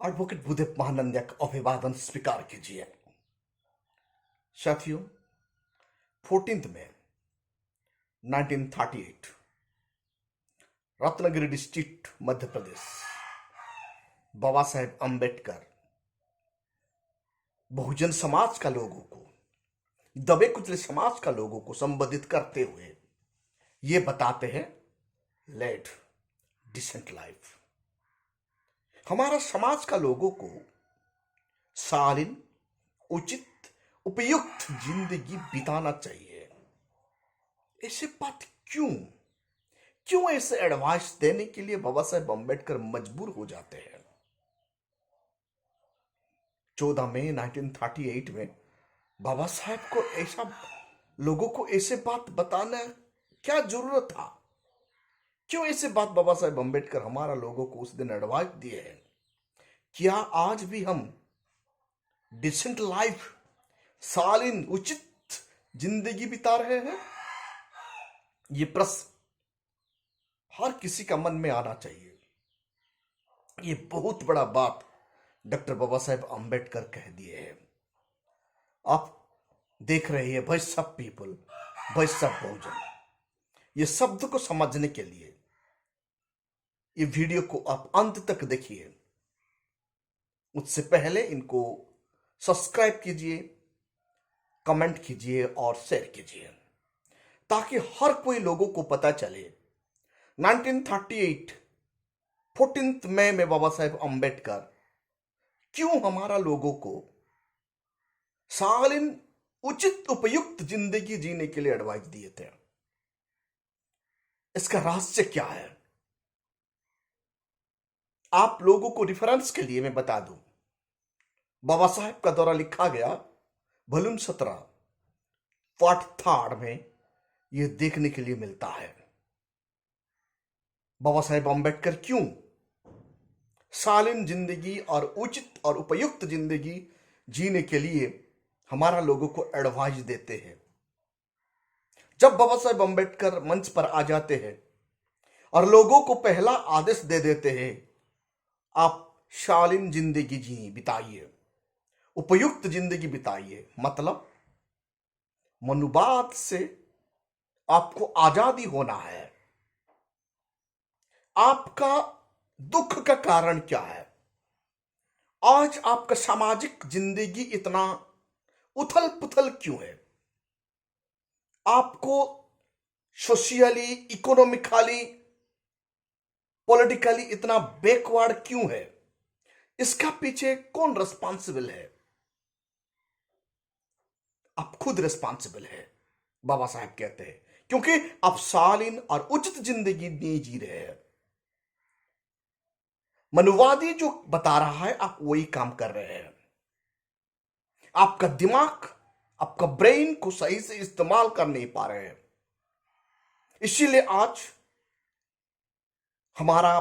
Advocate Bhudev Mahanand का अभिवादन स्वीकार कीजिए। साथियों, 14 मई 1938 रत्नागिरी डिस्ट्रिक्ट मध्य प्रदेश, बाबा साहेब अंबेडकर बहुजन समाज का लोगों को, दबे कुचले समाज का लोगों को संबोधित करते हुए ये बताते हैं, लेड डिसेंट लाइफ। हमारा समाज का लोगों को शालीन, उचित, उपयुक्त जिंदगी बिताना चाहिए। ऐसे बात क्यों ऐसे एडवाइस देने के लिए बाबा साहेब अंबेडकर मजबूर हो जाते हैं? 14 मई 1938 में बाबा साहेब को ऐसा, लोगों को ऐसे बात बताना क्या जरूरत था? क्यों ऐसे बात बाबा साहेब अंबेडकर हमारा लोगों को उस दिन एडवाइस दिए हैं? क्या आज भी हम डिसेंट लाइफ, शालीन, उचित जिंदगी बिता रहे हैं? ये प्रश्न हर किसी का मन में आना चाहिए। ये बहुत बड़ा बात डॉक्टर बाबा साहेब अंबेडकर कह दिए हैं। आप देख रहे हैं, भाई सब पीपल, भाई सब बहुजन, ये शब्द को समझने के लिए ये वीडियो को आप अंत तक देखिए। उससे पहले इनको सब्सक्राइब कीजिए, कमेंट कीजिए और शेयर कीजिए, ताकि हर कोई लोगों को पता चले 1938 14 मई में बाबा साहेब अंबेडकर क्यों हमारा लोगों को शालीन, उचित, उपयुक्त जिंदगी जीने के लिए एडवाइस दिए थे। इसका रहस्य क्या है? आप लोगों को रेफरेंस के लिए मैं बता दूं, बाबा साहेब का द्वारा लिखा गया वॉल्यूम 17 पार्ट 3 में यह देखने के लिए मिलता है। बाबा साहेब अंबेडकर क्यों शालीन जिंदगी और उचित और उपयुक्त जिंदगी जीने के लिए हमारा लोगों को एडवाइस देते हैं। जब बाबा साहेब अंबेडकर मंच पर आ जाते हैं और लोगों को पहला आदेश दे देते हैं, आप शालीन जिंदगी जी बिताइए, उपयुक्त जिंदगी बिताइए, मतलब मनुवाद से आपको आजादी होना है। आपका दुख का कारण क्या है? आज आपका सामाजिक जिंदगी इतना उथल पुथल क्यों है? आपको सोशियली, इकोनॉमिकली, पॉलिटिकली इतना बैकवर्ड क्यों है? इसका पीछे कौन रिस्पॉन्सिबल है? आप खुद रिस्पॉन्सिबल है, बाबा साहब कहते हैं, क्योंकि आप शालीन और उचित जिंदगी नहीं जी रहे हैं। मनुवादी जो बता रहा है, आप वही काम कर रहे हैं। आपका दिमाग, आपका ब्रेन को सही से इस्तेमाल कर नहीं पा रहे हैं। इसीलिए आज हमारा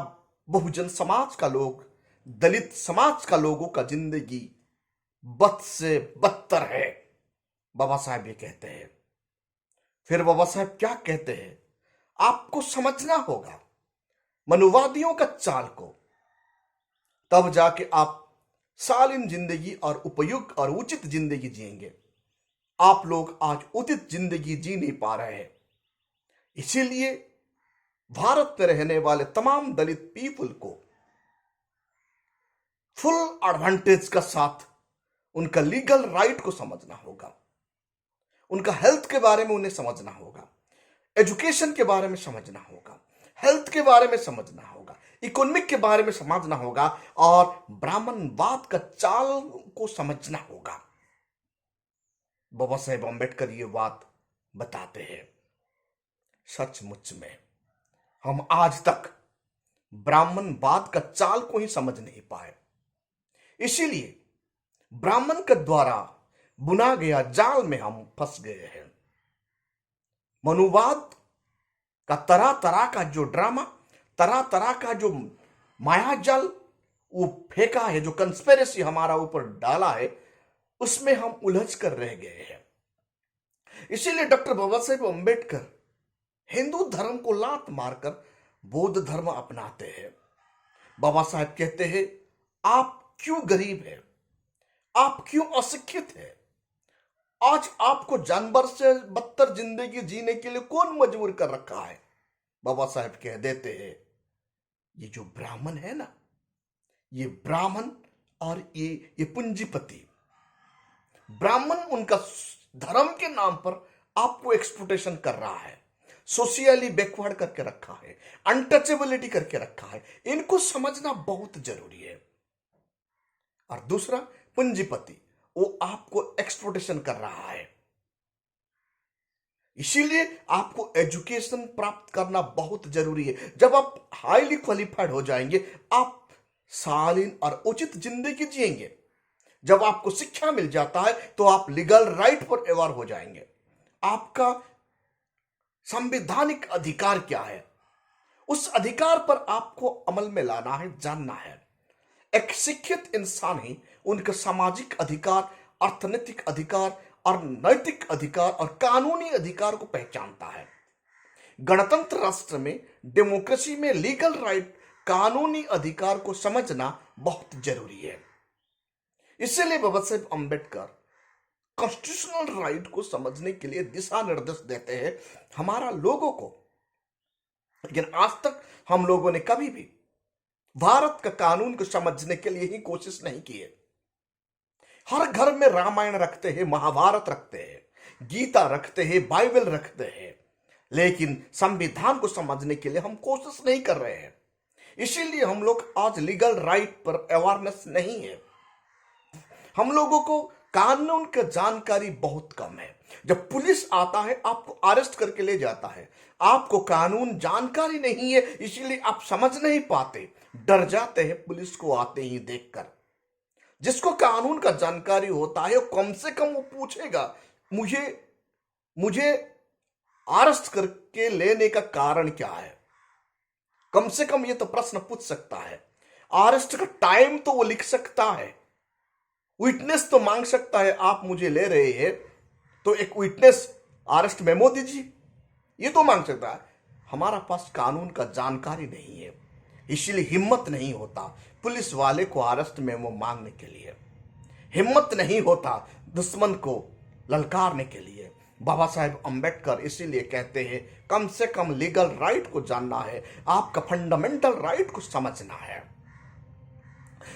बहुजन समाज का लोग, दलित समाज का लोगों का जिंदगी बद से बदतर है, बाबा साहब ये कहते हैं। फिर बाबा साहब क्या कहते हैं? आपको समझना होगा मनुवादियों का चाल को, तब जाके आप शालीन जिंदगी और उपयुक्त और उचित जिंदगी जिएंगे। आप लोग आज उचित जिंदगी जी नहीं पा रहे हैं। इसीलिए भारत में रहने वाले तमाम दलित पीपल को फुल एडवांटेज का साथ उनका लीगल राइट को समझना होगा, उनका हेल्थ के बारे में उन्हें समझना होगा, एजुकेशन के बारे में समझना होगा, हेल्थ के बारे में समझना होगा, इकोनॉमिक के बारे में समझना होगा और ब्राह्मणवाद का चाल को समझना होगा। बाबा साहेब अंबेडकर ये बात बताते हैं। सचमुच में हम आज तक ब्राह्मणवाद का चाल को ही समझ नहीं पाए। इसीलिए ब्राह्मण के द्वारा बुना गया जाल में हम फंस गए हैं। मनुवाद का तरह तरह का जो ड्रामा, तरह तरह का जो माया जाल वो फेंका है, जो कंस्पिरेसी हमारा ऊपर डाला है, उसमें हम उलझ कर रह गए हैं। इसीलिए डॉक्टर बाबा साहेब अंबेडकर हिंदू धर्म को लात मारकर बौद्ध धर्म अपनाते हैं। बाबा साहेब कहते हैं, आप क्यों गरीब है, आप क्यों अशिक्षित है, आज आपको जानवर से बदतर जिंदगी जीने के लिए कौन मजबूर कर रखा है। बाबा साहेब कह देते हैं ये जो ब्राह्मण है ना, ये ब्राह्मण और ये पूंजीपति, ब्राह्मण उनका धर्म के नाम पर आपको एक्सप्लॉयटेशन कर रहा है, सोशियली बैकवर्ड करके रखा है, अनटचेबिलिटी करके रखा है। इनको समझना बहुत जरूरी है। और दूसरा पूंजीपति, वो आपको एक्सप्लॉयटेशन कर रहा है। इसीलिए आपको एजुकेशन प्राप्त करना बहुत जरूरी है। जब आप हाईली क्वालिफाइड हो जाएंगे, आप शालीन और उचित जिंदगी जिएंगे। जब आपको शिक्षा मिल जाता है तो आप लीगल राइट पर अवेयर हो जाएंगे। आपका संवैधानिक अधिकार क्या है, उस अधिकार पर आपको अमल में लाना है, जानना है। एक शिक्षित इंसान ही उनके सामाजिक अधिकार, अर्थनैतिक अधिकार और नैतिक अधिकार और कानूनी अधिकार को पहचानता है। गणतंत्र राष्ट्र में, डेमोक्रेसी में लीगल राइट, कानूनी अधिकार को समझना बहुत जरूरी है। इसलिए बाबा साहेब अम्बेडकर कॉन्स्टिट्यूशनल राइट को समझने के लिए दिशा निर्देश देते हैं हमारा लोगों को। लेकिन आज तक हम लोगों ने कभी भी भारत का कानून को समझने के लिए ही कोशिश नहीं की है। हर घर में रामायण रखते हैं, महाभारत रखते हैं, गीता रखते हैं, बाइबल रखते हैं, लेकिन संविधान को समझने के लिए हम कोशिश नहीं कर रहे हैं। इसीलिए हम लोग आज लीगल राइट पर अवेयरनेस नहीं है। हम लोगों को कानून की जानकारी बहुत कम है। जब पुलिस आता है, आपको अरेस्ट करके ले जाता है, आपको कानून जानकारी नहीं है, इसीलिए आप समझ नहीं पाते, डर जाते हैं पुलिस को आते ही देखकर। जिसको कानून का जानकारी होता है, कम से कम वो पूछेगा मुझे अरेस्ट करके लेने का कारण क्या है। कम से कम ये तो प्रश्न पूछ सकता है। अरेस्ट का टाइम तो वो लिख सकता है, विटनेस तो मांग सकता है। आप मुझे ले रहे हैं तो एक विटनेस अरेस्ट मेमो दीजिए, ये तो मांग सकता है। हमारा पास कानून का जानकारी नहीं है, इसलिए हिम्मत नहीं होता पुलिस वाले को अरेस्ट मेमो मांगने के लिए, हिम्मत नहीं होता दुश्मन को ललकारने के लिए। बाबा साहेब अम्बेडकर इसीलिए कहते हैं कम से कम लीगल राइट को जानना है, आपका फंडामेंटल राइट को समझना है।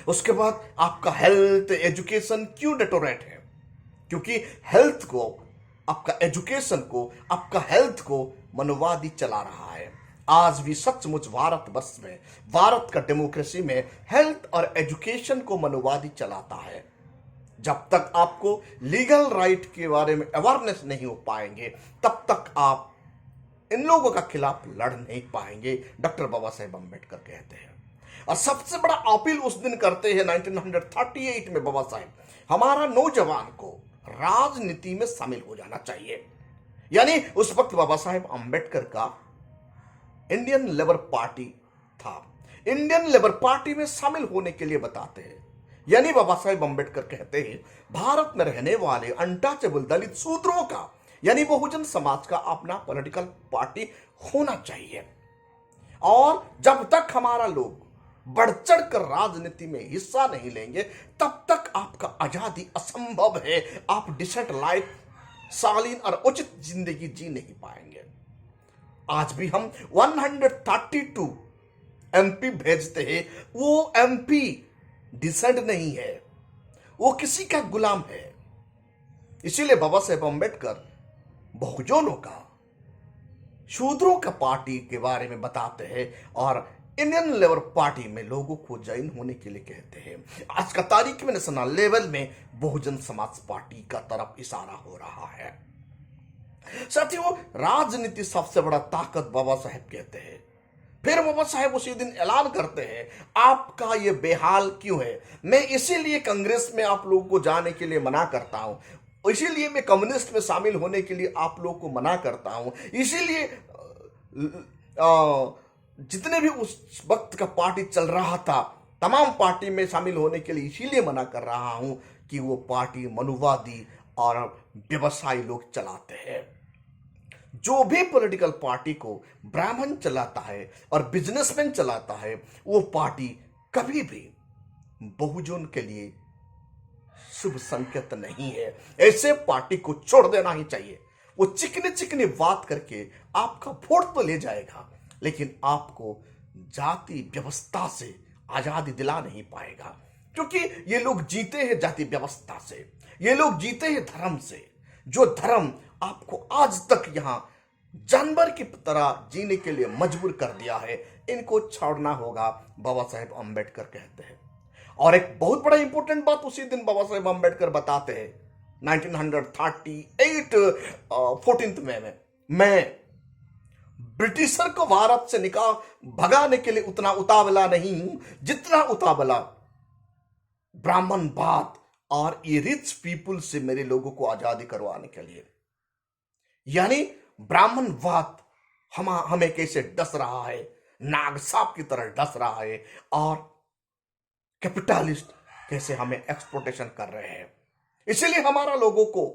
उसके बाद आपका हेल्थ, एजुकेशन क्यों डेटोरेट है? क्योंकि हेल्थ को, आपका एजुकेशन को, आपका हेल्थ को मनोवादी चला रहा है। आज भी सचमुच भारत वर्ष में, भारत का डेमोक्रेसी में हेल्थ और एजुकेशन को मनोवादी चलाता है। जब तक आपको लीगल राइट के बारे में अवेयरनेस नहीं हो पाएंगे, तब तक आप इन लोगों का खिलाफ लड़ नहीं पाएंगे, डॉक्टर बाबा साहेब अम्बेडकर कहते हैं। और सबसे बड़ा अपील उस दिन करते हैं 1938 में बाबा साहेब, हमारा नौजवान को राजनीति में शामिल हो जाना चाहिए। यानी उस वक्त बाबा साहेब अम्बेडकर का इंडियन लेबर पार्टी था, इंडियन लेबर पार्टी में शामिल होने के लिए बताते हैं। यानी बाबा साहेब अम्बेडकर कहते हैं भारत में रहने वाले अनटचेबल दलित शूद्रों का, यानी बहुजन समाज का अपना पॉलिटिकल पार्टी होना चाहिए। और जब तक हमारा लोग बढ़ चढ़ कर राजनीति में हिस्सा नहीं लेंगे, तब तक आपका आजादी असंभव है। आप डिसेंट लाइफ, शालीन और उचित जिंदगी जी नहीं पाएंगे। आज भी हम 132 एमपी भेजते हैं, वो एमपी डिसेंट नहीं है, वो किसी का गुलाम है। इसीलिए बाबा साहेब अम्बेडकर बहुजनों का, शूद्रों का पार्टी के बारे में बताते हैं और इंडियन लेबर पार्टी में लोगों को ज्वाइन होने के लिए कहते हैं। आज का तारीख में नेशनल लेवल में बहुजन समाज पार्टी का तरफ इशारा हो रहा है। साथियों, राजनीति सबसे बड़ा ताकत बाबा साहेब कहते हैं। फिर बाबा साहेब उसी दिन ऐलान करते हैं आपका ये बेहाल क्यों है। मैं इसीलिए कांग्रेस में आप लोगों को जाने के लिए मना करता हूं, इसीलिए मैं कम्युनिस्ट में शामिल होने के लिए आप लोगों को मना करता हूं, इसीलिए जितने भी उस वक्त का पार्टी चल रहा था, तमाम पार्टी में शामिल होने के लिए इसीलिए मना कर रहा हूं कि वो पार्टी मनुवादी और व्यवसायी लोग चलाते हैं। जो भी पॉलिटिकल पार्टी को ब्राह्मण चलाता है और बिजनेसमैन चलाता है, वो पार्टी कभी भी बहुजन के लिए शुभ संकेत नहीं है। ऐसे पार्टी को छोड़ देना ही चाहिए। वो चिकनी चिकनी बात करके आपका वोट तो ले जाएगा, लेकिन आपको जाति व्यवस्था से आजादी दिला नहीं पाएगा, क्योंकि ये लोग जीते हैं जाति व्यवस्था से, ये लोग जीते हैं धर्म से। जो धर्म आपको आज तक यहां जानवर की तरह जीने के लिए मजबूर कर दिया है, इनको छोड़ना होगा, बाबा साहेब अम्बेडकर कहते हैं। और एक बहुत बड़ा इंपॉर्टेंट बात उसी दिन बाबा साहेब अम्बेडकर बताते हैं 1938 14 मई में, मैं ब्रिटिशर को भारत से निकाल भगाने के लिए उतना उतावला नहीं हूं जितना उतावला ब्राह्मणवाद और ये रिच पीपुल से मेरे लोगों को आजादी करवाने के लिए। यानी ब्राह्मणवाद हमें कैसे डस रहा है, नाग सांप की तरह डस रहा है, और कैपिटलिस्ट कैसे हमें एक्सप्लोटेशन कर रहे हैं। इसीलिए हमारा लोगों को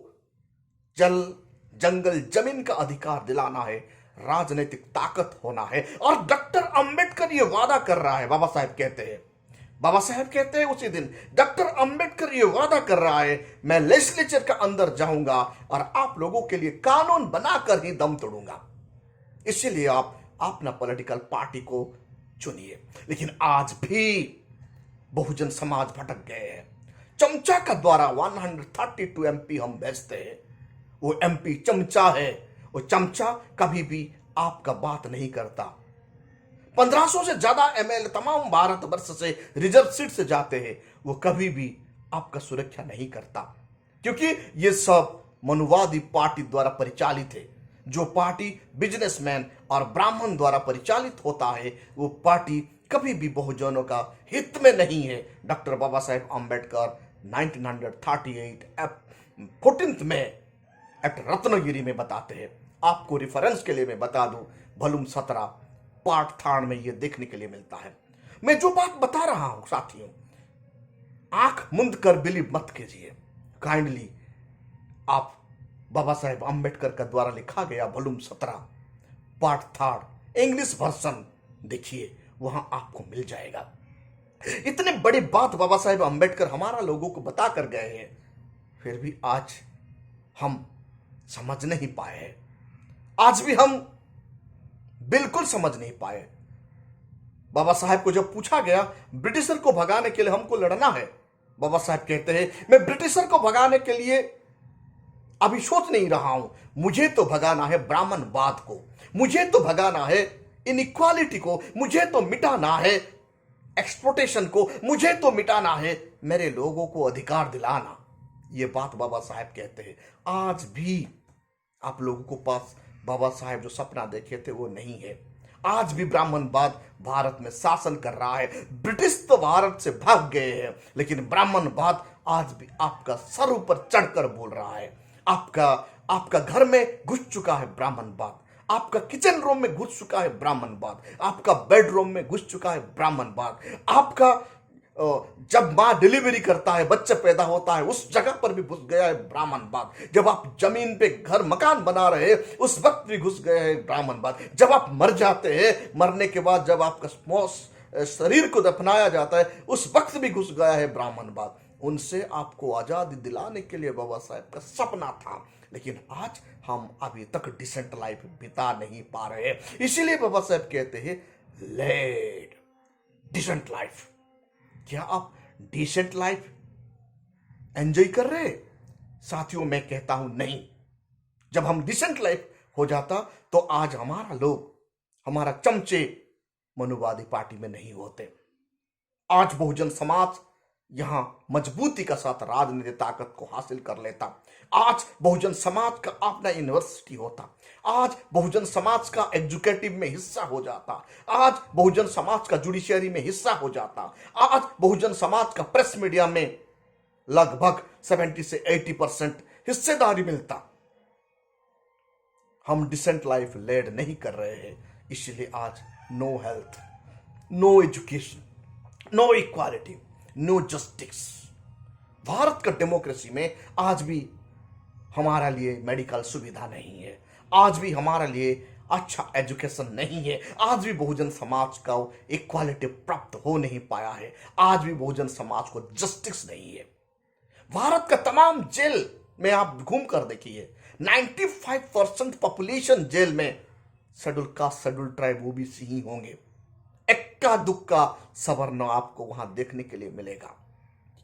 जल जंगल जमीन का अधिकार दिलाना है, राजनीतिक ताकत होना है। और डॉक्टर अंबेडकर ये वादा कर रहा है, बाबा साहेब कहते हैं उसी दिन डॉक्टर अंबेडकर ये वादा कर रहा है, मैं लेजिस्लेचर का अंदर जाऊंगा और आप लोगों के लिए कानून बनाकर ही दम तोड़ूंगा। इसीलिए आप अपना पॉलिटिकल पार्टी को चुनिए। लेकिन आज भी बहुजन समाज भटक गए हैं। चमचा का द्वारा 132 एमपी हम भेजते हैं, वो एमपी चमचा है। वो चमचा कभी भी आपका बात नहीं करता। 1500 से ज्यादा एमएल तमाम भारत वर्ष से रिजर्व सीट से जाते हैं, वो कभी भी आपका सुरक्षा नहीं करता, क्योंकि ये सब मनुवादी पार्टी द्वारा परिचालित है। जो पार्टी बिजनेसमैन और ब्राह्मण द्वारा परिचालित होता है, वो पार्टी कभी भी बहुजनों का हित में नहीं है। डॉक्टर बाबा साहेब अम्बेडकर 1938 14 में एक्ट रत्नगिरी में बताते हैं। आपको रिफरेंस के लिए मैं बता दूं, वॉल्यूम 17 पार्ट 3 में यह देखने के लिए मिलता है। मैं जो बात बता रहा हूं साथियों, आंख मुंद कर बिलीव मत कीजिए। काइंडली आप बाबा साहेब अम्बेडकर का द्वारा लिखा गया वॉल्यूम 17 पार्ट 3 इंग्लिश वर्जन देखिए, वहां आपको मिल जाएगा। इतनी बड़ी बात बाबा साहेब अम्बेडकर हमारा लोगों को बता कर गए हैं, फिर भी आज हम समझ नहीं पाए हैं। आज भी हम बिल्कुल समझ नहीं पाए। बाबा साहेब को जब पूछा गया ब्रिटिशर को भगाने के लिए हमको लड़ना है, बाबा साहेब कहते हैं मैं ब्रिटिशर को भगाने के लिए अभी सोच नहीं रहा हूं, मुझे तो भगाना है ब्राह्मणवाद को, मुझे तो भगाना है इनइक्वालिटी को, मुझे तो मिटाना है एक्सप्लोटेशन को, मुझे तो मिटाना है मेरे लोगों को अधिकार दिलाना। ये बात बाबा साहेब कहते हैं। आज भी आप लोगों को पास बाबा साहेब जो सपना देखे थे वो नहीं है। आज भी ब्राह्मणवाद भारत में शासन कर रहा है। ब्रिटिश तो भारत से भाग गए हैं, लेकिन ब्राह्मणवाद आज भी आपका सर ऊपर चढ़कर बोल रहा है। आपका घर में घुस चुका है ब्राह्मणवाद, आपका किचन रूम में घुस चुका है ब्राह्मणवाद, आपका बेडरूम में घुस चुका है ब्राह्मणवाद, आपका जब मां डिलीवरी करता है, बच्चा पैदा होता है, उस जगह पर भी घुस गया है ब्राह्मणवाद। जब आप जमीन पे घर मकान बना रहे हैं, उस वक्त भी घुस गए हैं ब्राह्मणवाद। जब आप मर जाते हैं, मरने के बाद जब आपका शरीर को दफनाया जाता है, उस वक्त भी घुस गया है ब्राह्मणवाद। उनसे आपको आजादी दिलाने के लिए बाबा साहेब का सपना था, लेकिन आज हम अभी तक डिसेंट लाइफ बिता नहीं पा रहे हैं। इसीलिए बाबा साहेब कहते हैं लेड डिसेंट लाइफ। क्या आप डिसेंट लाइफ एंजॉय कर रहे हैं? साथियों मैं कहता हूं नहीं। जब हम डिसेंट लाइफ हो जाता तो आज हमारा चमचे मनुवादी पार्टी में नहीं होते। आज बहुजन समाज यहां मजबूती का साथ राजनीतिक ताकत को हासिल कर लेता। आज बहुजन समाज का अपना यूनिवर्सिटी होता। आज बहुजन समाज का एजुकेटिव में हिस्सा हो जाता। आज बहुजन समाज का जुडिशियरी में हिस्सा हो जाता। आज बहुजन समाज का प्रेस मीडिया में लगभग 70 से 80% हिस्सेदारी मिलता। हम डिसेंट लाइफ लीड नहीं कर रहे हैं, इसलिए आज no health, no education, no equality, no justice. Bharat का डेमोक्रेसी में आज भी हमारा लिए मेडिकल सुविधा नहीं है। आज भी हमारे लिए अच्छा एजुकेशन नहीं है, आज भी बहुजन समाज का इक्वालिटी प्राप्त हो नहीं पाया है, आज भी बहुजन समाज को जस्टिस नहीं है। भारत का तमाम जेल में आप घूम कर देखिए, 95% पॉपुलेशन जेल में schedule caste, schedule tribe, OBC ही होंगे। इक्का दुक्का सवर्ण आपको वहां देखने के लिए मिलेगा,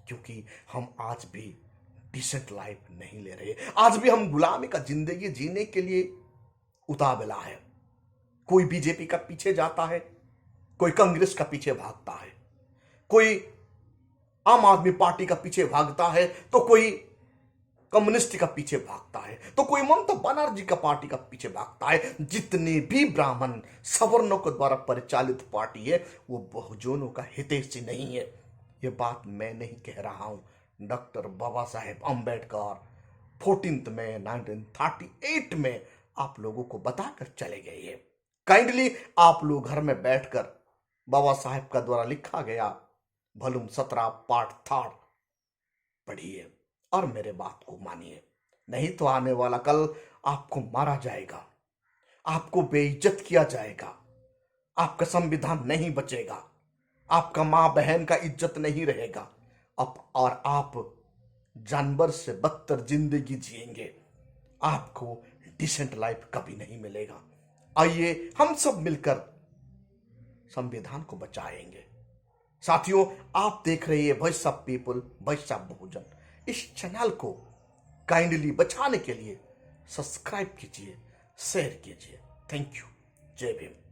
क्योंकि हम आज भी डिसेंट लाइफ नहीं ले रहे। आज भी हम गुलामी का जिंदगी जीने के लिए उतावला है। कोई बीजेपी का पीछे जाता है, कोई कांग्रेस का पीछे भागता है, कोई आम आदमी पार्टी का पीछे भागता है, तो कोई कम्युनिस्ट का पीछे भागता है, तो कोई ममता बनर्जी का पार्टी का पीछे भागता है। जितने भी ब्राह्मण सवर्णों के द्वारा परिचालित पार्टी है वो बहुजनों का हितैषी नहीं है। ये बात मैं नहीं कह रहा हूं, डॉक्टर बाबा साहेब अंबेडकर 14 मई 1938 में आप लोगों को बताकर चले गए हैं। काइंडली आप लोग घर में बैठकर बाबा साहेब का द्वारा लिखा गया वॉल्यूम 17 पार्ट 3 पढ़िए और मेरे बात को मानिए, नहीं तो आने वाला कल आपको मारा जाएगा, आपको बेइज्जत किया जाएगा, आपका संविधान नहीं बचेगा, आपका मां बहन का इज्जत नहीं रहेगा, और आप जानवर से बदतर जिंदगी जिएंगे। आपको डिसेंट लाइफ कभी नहीं मिलेगा। आइए हम सब मिलकर संविधान को बचाएंगे। साथियों, आप देख रहे हैं voice of people, voice of Bahujan. इस चैनल को काइंडली बचाने के लिए सब्सक्राइब कीजिए, शेयर कीजिए। Thank you. जय भीम।